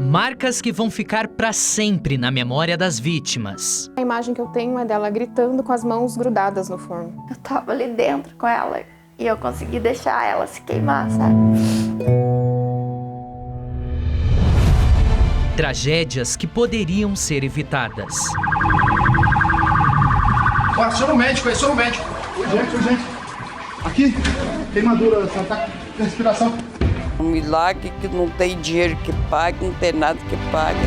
Marcas que vão ficar para sempre na memória das vítimas. A imagem que eu tenho é dela gritando com as mãos grudadas no forno. Eu tava ali dentro com ela e eu consegui deixar ela se queimar, sabe? Tragédias que poderiam ser evitadas. Aciona o médico, aciona o médico. Urgente. Aqui, queimadura, ataque de respiração. Um milagre que não tem dinheiro que pague, não tem nada que pague.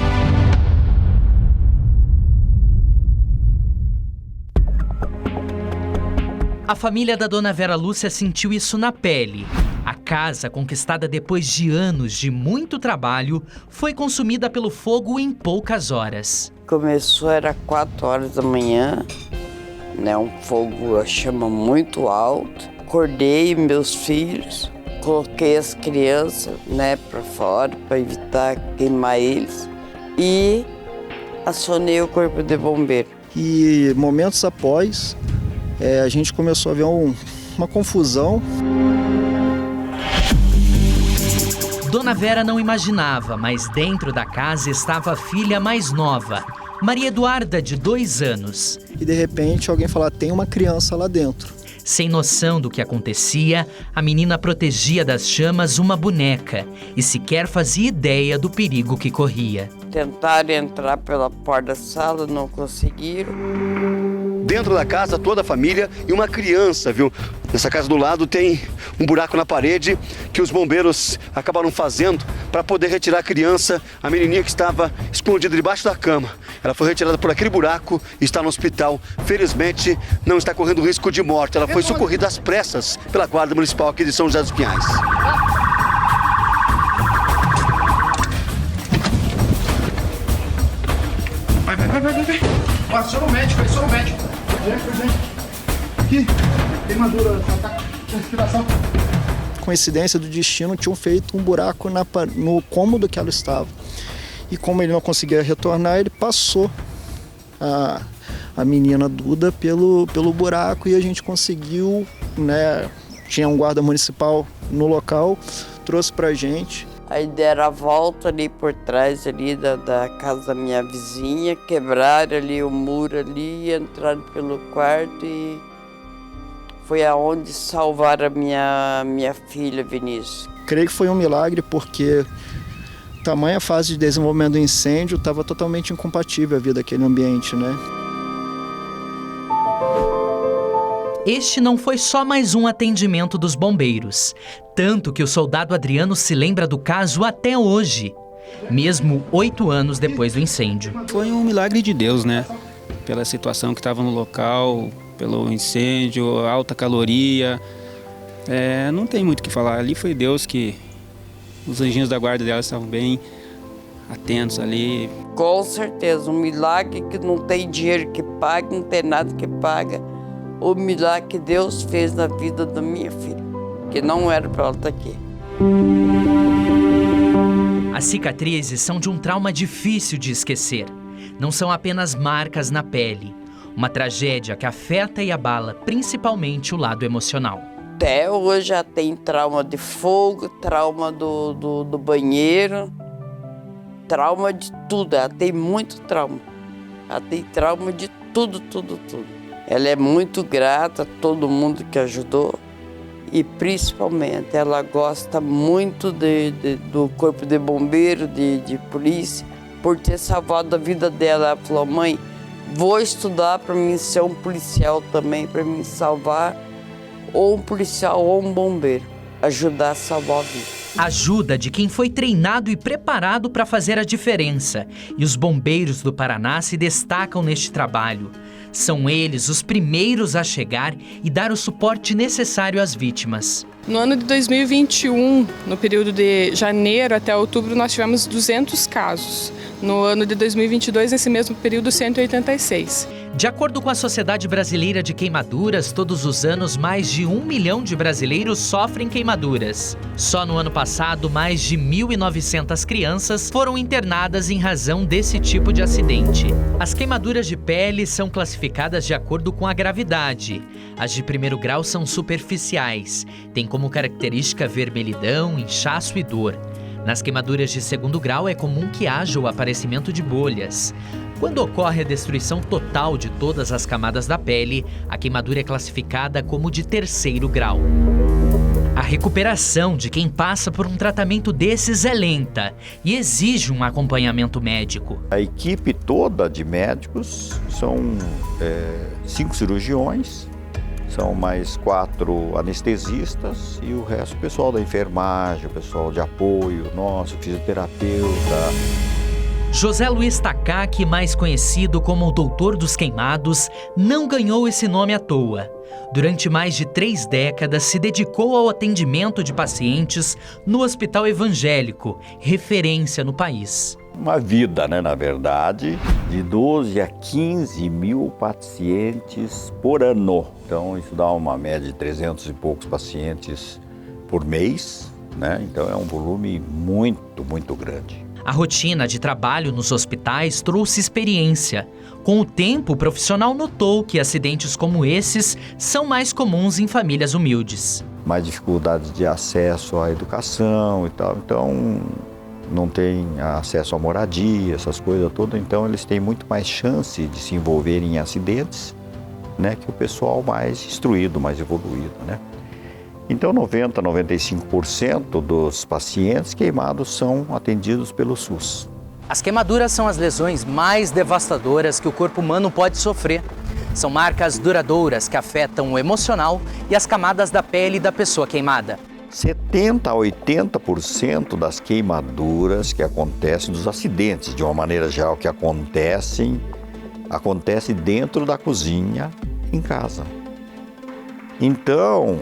A família da dona Vera Lúcia sentiu isso na pele. A casa, conquistada depois de anos de muito trabalho, foi consumida pelo fogo em poucas horas. Começou, era 4 horas da manhã, né? Um fogo, a chama muito alto. Acordei meus filhos, coloquei as crianças, né, para fora para evitar queimar eles e acionei o corpo de bombeiro. E momentos após, a gente começou a ver uma confusão. Dona Vera não imaginava, mas dentro da casa estava a filha mais nova, Maria Eduarda, de 2 anos. E de repente alguém falou, tem uma criança lá dentro. Sem noção do que acontecia, a menina protegia das chamas uma boneca e sequer fazia ideia do perigo que corria. Tentaram entrar pela porta da sala, não conseguiram. Dentro da casa, toda a família e uma criança, viu? Nessa casa do lado tem um buraco na parede que os bombeiros acabaram fazendo para poder retirar a criança, a menininha que estava escondida debaixo da cama. Ela foi retirada por aquele buraco e está no hospital. Felizmente, não está correndo risco de morte. Ela foi socorrida às pressas pela Guarda Municipal aqui de São José dos Pinhais. Vai. Aciona o médico, Urgente. Aqui, queimadura, ataque de respiração. Coincidência do destino, tinham feito um buraco no cômodo que ela estava. E como ele não conseguia retornar, ele passou a menina Duda pelo buraco e a gente conseguiu, né? Tinha um guarda municipal no local, trouxe pra gente. Aí deram a volta ali por trás ali da casa da minha vizinha, quebraram ali o muro ali, entraram pelo quarto e foi aonde salvaram a minha filha, Vinícius. Creio que foi um milagre porque tamanha fase de desenvolvimento do incêndio estava totalmente incompatível a vida daquele ambiente, né? Este não foi só mais um atendimento dos bombeiros, tanto que o soldado Adriano se lembra do caso até hoje, mesmo 8 anos depois do incêndio. Foi um milagre de Deus, né? Pela situação que estava no local, pelo incêndio, alta caloria. Não tem muito o que falar. Ali foi Deus que os anjinhos da guarda dela estavam bem atentos ali. Com certeza, um milagre que não tem dinheiro que pague, não tem nada que paga. O milagre que Deus fez na vida da minha filha, que não era para ela estar aqui. As cicatrizes são de um trauma difícil de esquecer. Não são apenas marcas na pele. Uma tragédia que afeta e abala principalmente o lado emocional. Até hoje já tem trauma de fogo, trauma do banheiro, trauma de tudo. Ela tem muito trauma. Ela tem trauma de tudo. Ela é muito grata a todo mundo que ajudou e principalmente ela gosta muito do corpo de bombeiro, de polícia, por ter salvado a vida dela. Ela falou, mãe, vou estudar para mim ser um policial também, para me salvar, ou um policial ou um bombeiro, ajudar a salvar a vida. Ajuda de quem foi treinado e preparado para fazer a diferença. E os bombeiros do Paraná se destacam neste trabalho. São eles os primeiros a chegar e dar o suporte necessário às vítimas. No ano de 2021, no período de janeiro até outubro, nós tivemos 200 casos. No ano de 2022, nesse mesmo período, 186. De acordo com a Sociedade Brasileira de Queimaduras, todos os anos mais de 1 milhão de brasileiros sofrem queimaduras. Só no ano passado, mais de 1.900 crianças foram internadas em razão desse tipo de acidente. As queimaduras de pele são classificadas de acordo com a gravidade. As de primeiro grau são superficiais, têm como característica vermelhidão, inchaço e dor. Nas queimaduras de segundo grau é comum que haja o aparecimento de bolhas. Quando ocorre a destruição total de todas as camadas da pele, a queimadura é classificada como de terceiro grau. A recuperação de quem passa por um tratamento desses é lenta e exige um acompanhamento médico. A equipe toda de médicos são 5 cirurgiões, são mais 4 anestesistas e o resto, o pessoal da enfermagem, o pessoal de apoio, nosso fisioterapeuta. José Luiz Takaki, mais conhecido como o Doutor dos Queimados, não ganhou esse nome à toa. Durante mais de 3 décadas, se dedicou ao atendimento de pacientes no Hospital Evangélico, referência no país. Uma vida, na verdade, de 12 a 15 mil pacientes por ano. Então, isso dá uma média de 300 e poucos pacientes por mês, Então, é um volume muito, muito grande. A rotina de trabalho nos hospitais trouxe experiência. Com o tempo, o profissional notou que acidentes como esses são mais comuns em famílias humildes. Mais dificuldades de acesso à educação e tal, então não tem acesso à moradia, essas coisas todas, então eles têm muito mais chance de se envolverem em acidentes, que o pessoal mais instruído, mais evoluído, Então 90% a 95% dos pacientes queimados são atendidos pelo SUS. As queimaduras são as lesões mais devastadoras que o corpo humano pode sofrer. São marcas duradouras que afetam o emocional e as camadas da pele da pessoa queimada. 70% a 80% das queimaduras que acontecem, dos acidentes, de uma maneira geral, que acontece dentro da cozinha, em casa. Então,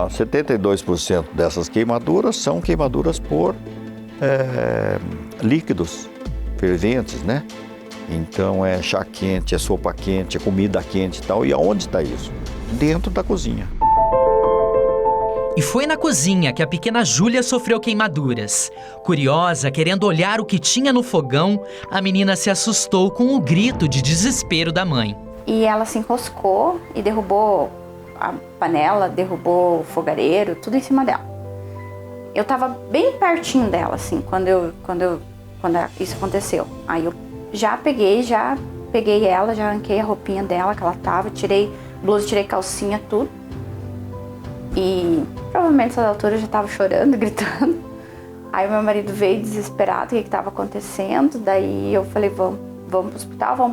72% dessas queimaduras são queimaduras por líquidos ferventes, Então, é chá quente, é sopa quente, é comida quente e tal. E aonde está isso? Dentro da cozinha. E foi na cozinha que a pequena Júlia sofreu queimaduras. Curiosa, querendo olhar o que tinha no fogão, a menina se assustou com o grito de desespero da mãe. E ela se enroscou e derrubou a panela, derrubou o fogareiro, tudo em cima dela. Eu tava bem pertinho dela, assim, quando isso aconteceu. Aí eu já peguei ela, já arranquei a roupinha dela que ela tava, tirei blusa, tirei calcinha, tudo. E provavelmente nessa altura eu já tava chorando, gritando. Aí meu marido veio desesperado, o que estava acontecendo. Daí eu falei, vamos pro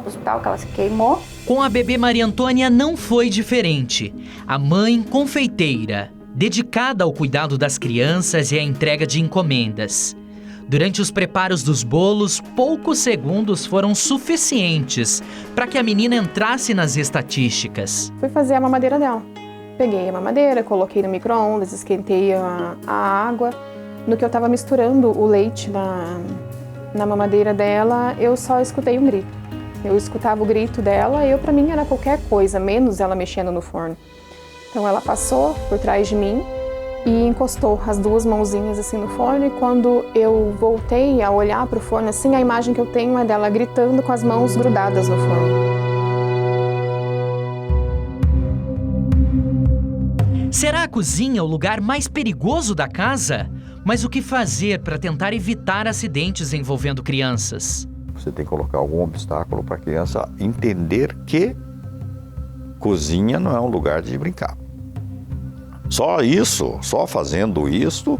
hospital, que ela se queimou. Com a bebê Maria Antônia não foi diferente. A mãe confeiteira, dedicada ao cuidado das crianças e à entrega de encomendas. Durante os preparos dos bolos, poucos segundos foram suficientes para que a menina entrasse nas estatísticas. Fui fazer a mamadeira dela. Peguei a mamadeira, coloquei no micro-ondas, esquentei a água. No que eu estava misturando o leite na mamadeira dela, eu só escutei um grito. Eu escutava o grito dela e para mim era qualquer coisa, menos ela mexendo no forno. Então ela passou por trás de mim e encostou as 2 mãozinhas assim no forno, e quando eu voltei a olhar para o forno, assim, a imagem que eu tenho é dela gritando com as mãos grudadas no forno. Será a cozinha o lugar mais perigoso da casa? Mas o que fazer para tentar evitar acidentes envolvendo crianças? Você tem que colocar algum obstáculo para a criança entender que cozinha não é um lugar de brincar. Só fazendo isso,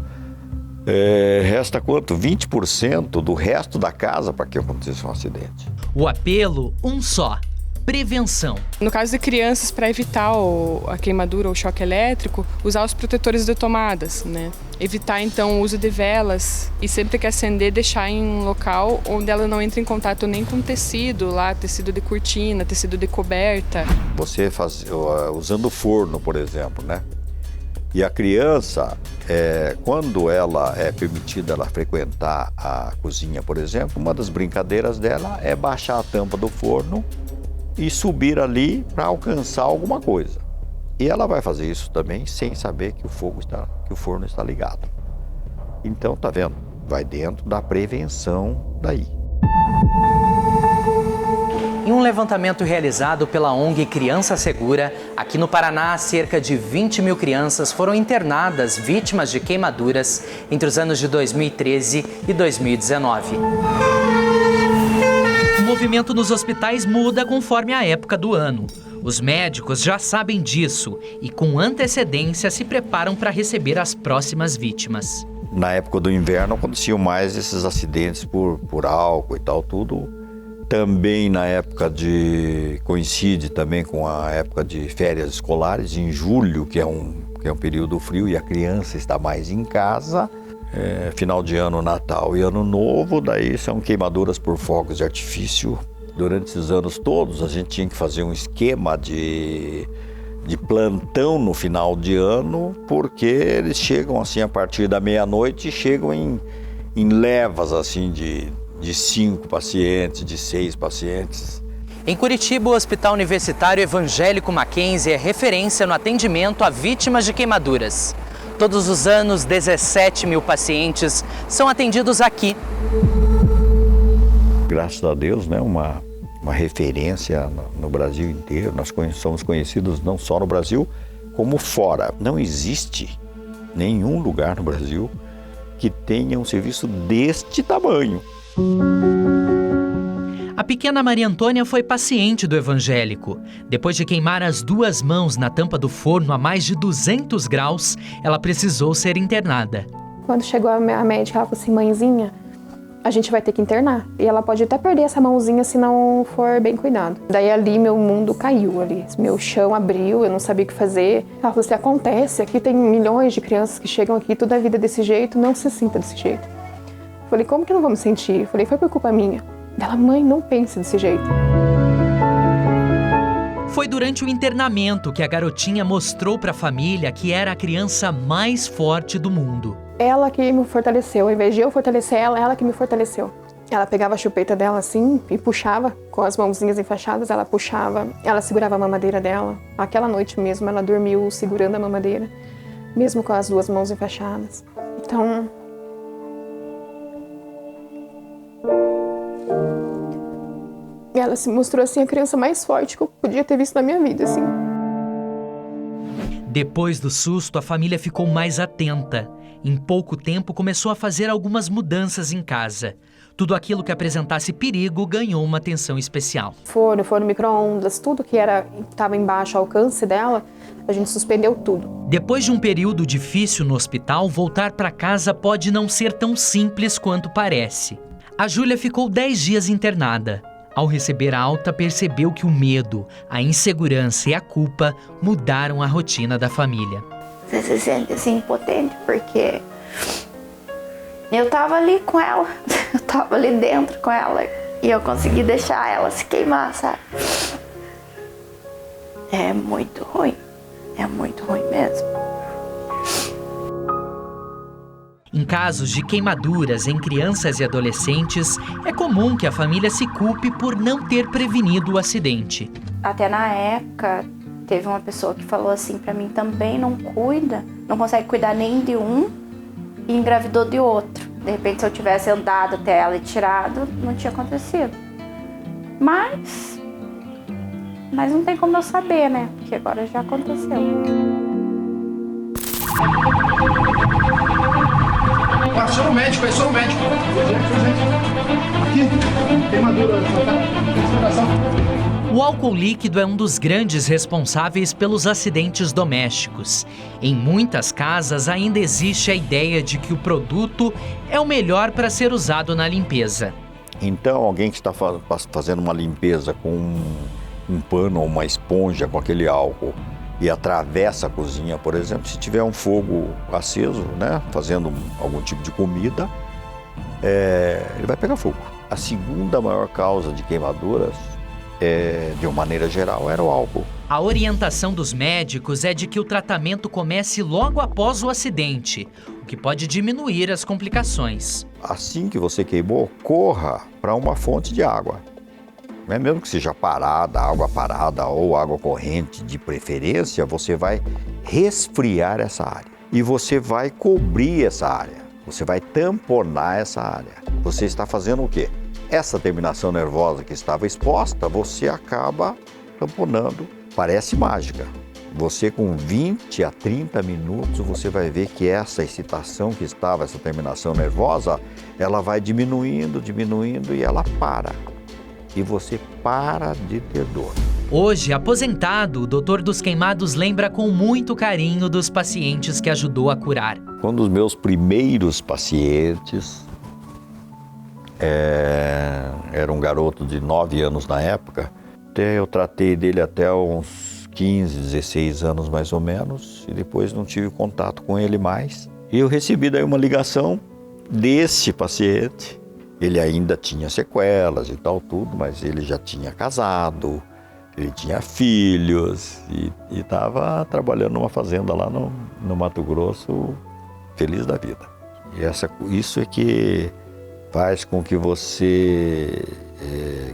resta quanto? 20% do resto da casa para que aconteça um acidente. O apelo, um só: prevenção. No caso de crianças, para evitar a queimadura ou o choque elétrico, usar os protetores de tomadas, Evitar, então, o uso de velas e sempre que acender, deixar em um local onde ela não entre em contato nem com tecido, tecido de cortina, tecido de coberta. Você usando forno, por exemplo, E a criança, quando ela é permitida ela frequentar a cozinha, por exemplo, uma das brincadeiras dela é baixar a tampa do forno e subir ali para alcançar alguma coisa. E ela vai fazer isso também sem saber que o forno está ligado. Então, tá vendo? Vai dentro da prevenção daí. Em um um levantamento realizado pela ONG Criança Segura, aqui no Paraná, cerca de 20 mil crianças foram internadas vítimas de queimaduras entre os anos de 2013 e 2019. O movimento nos hospitais muda conforme a época do ano. Os médicos já sabem disso e, com antecedência, se preparam para receber as próximas vítimas. Na época do inverno aconteciam mais esses acidentes por álcool e tal, tudo. Também na época coincide também com a época de férias escolares, em julho, que é um período frio e a criança está mais em casa. Final de ano, Natal e Ano Novo, daí são queimaduras por fogos de artifício. Durante esses anos todos, a gente tinha que fazer um esquema de plantão no final de ano, porque eles chegam assim a partir da meia-noite, chegam em levas assim de 5 pacientes, de 6 pacientes. Em Curitiba, o Hospital Universitário Evangélico Mackenzie é referência no atendimento a vítimas de queimaduras. Todos os anos, 17 mil pacientes são atendidos aqui. Graças a Deus, né, uma referência no Brasil inteiro. Nós somos conhecidos não só no Brasil, como fora. Não existe nenhum lugar no Brasil que tenha um serviço deste tamanho. A pequena Maria Antônia foi paciente do evangélico. Depois de queimar as 2 mãos na tampa do forno a mais de 200 graus, ela precisou ser internada. Quando chegou a médica, ela falou assim, mãezinha, a gente vai ter que internar. E ela pode até perder essa mãozinha se não for bem cuidado. Daí ali meu mundo caiu ali, meu chão abriu, eu não sabia o que fazer. Ela falou assim, acontece, aqui tem milhões de crianças que chegam aqui, toda a vida desse jeito, não se sinta desse jeito. Falei, como que não vamos sentir? Falei, foi por culpa minha. Ela, mãe, não pense desse jeito. Foi durante o internamento que a garotinha mostrou para a família que era a criança mais forte do mundo. Ela que me fortaleceu, ao invés de eu fortalecer ela que me fortaleceu. Ela pegava a chupeta dela assim e puxava, com as mãozinhas enfaixadas, ela puxava, ela segurava a mamadeira dela. Aquela noite mesmo ela dormiu segurando a mamadeira, mesmo com as 2 mãos enfaixadas. Então, ela se mostrou assim a criança mais forte que eu podia ter visto na minha vida, assim. Depois do susto, a família ficou mais atenta. Em pouco tempo, começou a fazer algumas mudanças em casa. Tudo aquilo que apresentasse perigo ganhou uma atenção especial. Forno, micro-ondas, tudo que estava embaixo ao alcance dela, a gente suspendeu tudo. Depois de um período difícil no hospital, voltar para casa pode não ser tão simples quanto parece. A Júlia ficou 10 dias internada. Ao receber a alta, percebeu que o medo, a insegurança e a culpa mudaram a rotina da família. Você se sente assim impotente porque eu tava ali com ela, eu tava ali dentro com ela e eu consegui deixar ela se queimar, sabe? É muito ruim mesmo. Em casos de queimaduras em crianças e adolescentes, é comum que a família se culpe por não ter prevenido o acidente. Até na época, teve uma pessoa que falou assim pra mim, também não consegue cuidar nem de um e engravidou de outro. De repente, se eu tivesse andado até ela e tirado, não tinha acontecido. Mas não tem como eu saber, né? Porque agora já aconteceu. Aciona o médico, aciona o médico. Aqui, queimadura, respiração. O álcool líquido é um dos grandes responsáveis pelos acidentes domésticos. Em muitas casas ainda existe a ideia de que o produto é o melhor para ser usado na limpeza. Então, alguém que está fazendo uma limpeza com um pano ou uma esponja com aquele álcool e atravessa a cozinha, por exemplo, se tiver um fogo aceso, né, fazendo algum tipo de comida, ele vai pegar fogo. A segunda maior causa de queimaduras, de uma maneira geral, era o álcool. A orientação dos médicos é de que o tratamento comece logo após o acidente, o que pode diminuir as complicações. Assim que você queimou, corra para uma fonte de água. Mesmo que seja parada, água parada ou água corrente de preferência, você vai resfriar essa área. E você vai cobrir essa área. Você vai tamponar essa área. Você está fazendo o quê? essa terminação nervosa que estava exposta, você acaba tamponando. Parece mágica. Você com 20 a 30 minutos, você vai ver que essa excitação que estava, essa terminação nervosa, ela vai diminuindo e ela para. E você para de ter dor. Hoje, aposentado, o doutor dos queimados lembra com muito carinho dos pacientes que ajudou a curar. Um dos meus primeiros pacientes era um garoto de 9 anos na época. Eu tratei dele até uns 15, 16 anos mais ou menos, e depois não tive contato com ele mais. E eu recebi daí uma ligação desse paciente. Ele ainda tinha sequelas e tal, tudo, mas ele já tinha casado, ele tinha filhos e estava trabalhando numa fazenda lá no Mato Grosso, feliz da vida. E isso é que faz com que você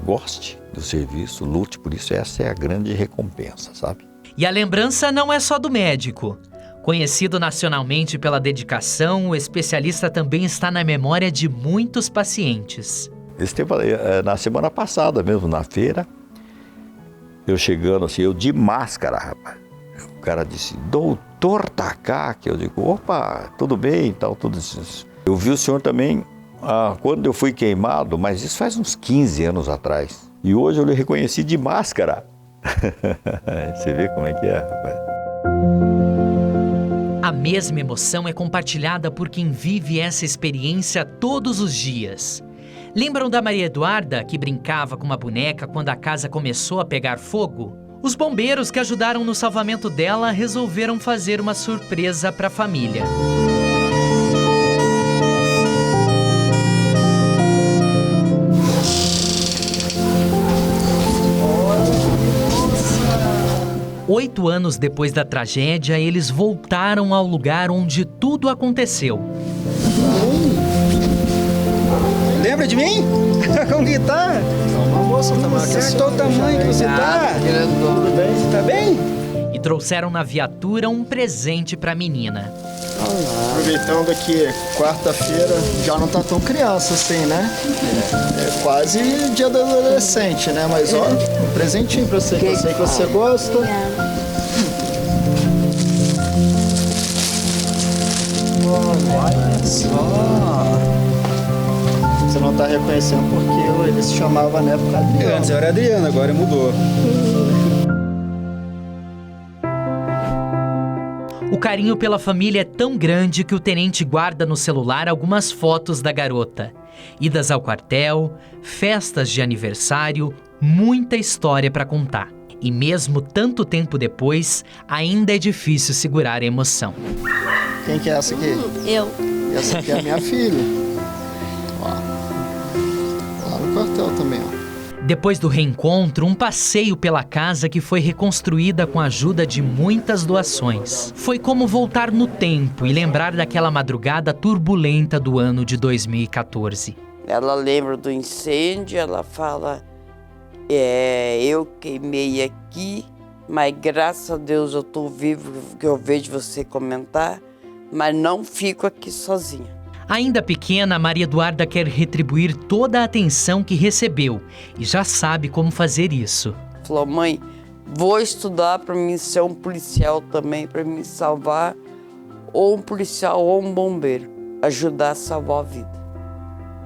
goste do serviço, lute por isso. Essa é a grande recompensa, sabe? E a lembrança não é só do médico. Conhecido nacionalmente pela dedicação, o especialista também está na memória de muitos pacientes. Na semana passada mesmo, na feira, eu chegando assim, eu de máscara, rapaz. O cara disse, doutor Takaki. Eu digo, opa, tudo bem e tal, tudo isso. Eu vi o senhor também quando eu fui queimado, mas isso faz uns 15 anos atrás. E hoje eu lhe reconheci de máscara. Você vê como é que é, rapaz. A mesma emoção é compartilhada por quem vive essa experiência todos os dias. Lembram da Maria Eduarda, que brincava com uma boneca quando a casa começou a pegar fogo? Os bombeiros que ajudaram no salvamento dela resolveram fazer uma surpresa para a família. Oito anos depois da tragédia, eles voltaram ao lugar onde tudo aconteceu. Lembra de mim? Como que tá? Acertou o tamanho que você tá? Tudo bem? Você tá bem? E trouxeram na viatura um presente pra menina. Aproveitando que quarta-feira já não tá tão criança assim, né? É quase dia do adolescente, né? Mas ó, um presentinho pra você, que eu sei que você gosta. Olha só. Você não tá reconhecendo porque ele se chamava na época Adriano. Antes era Adriano, agora mudou. O carinho pela família é tão grande que o tenente guarda no celular algumas fotos da garota. Idas ao quartel, festas de aniversário, muita história para contar. E mesmo tanto tempo depois, ainda é difícil segurar a emoção. Quem que é essa aqui? Eu. E essa aqui é a minha filha. Ó. Lá no quartel também, ó. Depois do reencontro, um passeio pela casa que foi reconstruída com a ajuda de muitas doações. Foi como voltar no tempo e lembrar daquela madrugada turbulenta do ano de 2014. Ela lembra do incêndio, ela fala, eu queimei aqui, mas graças a Deus eu estou vivo, que eu vejo você comentar, mas não fico aqui sozinha. Ainda pequena, Maria Eduarda quer retribuir toda a atenção que recebeu e já sabe como fazer isso. Falou, mãe, vou estudar para mim ser um policial também, para me salvar, ou um policial ou um bombeiro, ajudar a salvar a vida.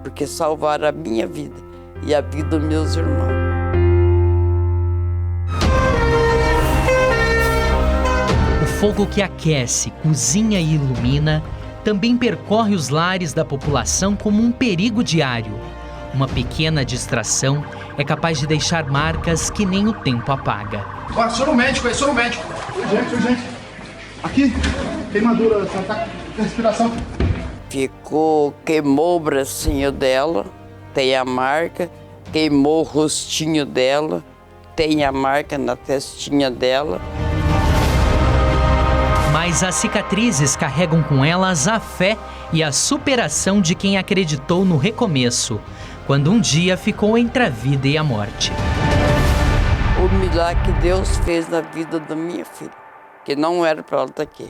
Porque salvar a minha vida e a vida dos meus irmãos. O fogo que aquece, cozinha e ilumina também percorre os lares da população como um perigo diário. Uma pequena distração é capaz de deixar marcas que nem o tempo apaga. Ó, sou no médico aí, sou no médico. Urgente. Aqui, queimadura, tá com respiração. Queimou o bracinho dela, tem a marca, queimou o rostinho dela, tem a marca na testinha dela. Mas as cicatrizes carregam com elas a fé e a superação de quem acreditou no recomeço, quando um dia ficou entre a vida e a morte. O milagre que Deus fez na vida da minha filha, que não era para ela estar aqui.